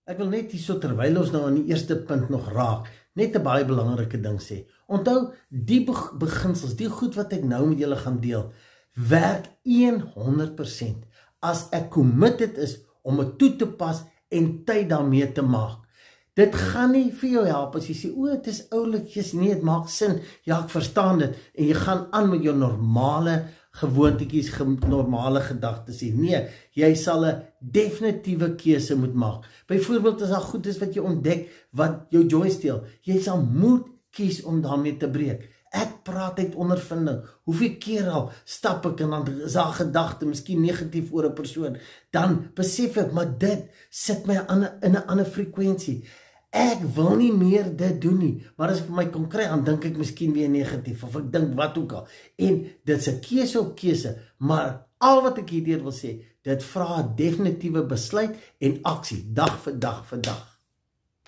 Ek wil net hierso terwyl ons nou aan die eerste punt nog raak, net 'n baie belangrike ding sê. Onthou, die beginsels, die goed wat ek nou met julle gaan deel, werk 100% as ek committed is om dit toe te pas en tyd daarmee te maak. Dit gaan nie vir jou help as jy sê, o, het is oulikjes, nee, het maak sin, ja, ek verstaan dit, en jy gaan aan met jou normale gewoontetjies, normale gedagtes hier. Nee, jy sal 'n definitiewe keuse moet maak. Byvoorbeeld as daar goed is wat jy ontdek, wat jou joy steel, jy sal moet kies om daarmee te breek. Ek praat uit ondervinding. Hoeveel keer al stap ek en dan is daar gedagte, miskien negatief oor 'n persoon, dan besef ek, maar dit sit my in 'n ander frekwensie. Ek wil nie meer dit doen nie, maar as ek my kon kry, dan dink ek miskien weer negatief, of ek dink wat ook al. En dit is 'n keuse op keuse, maar al wat ek hierdeur wil sê, dit vra 'n definitiewe besluit en aksie, dag vir dag vir dag.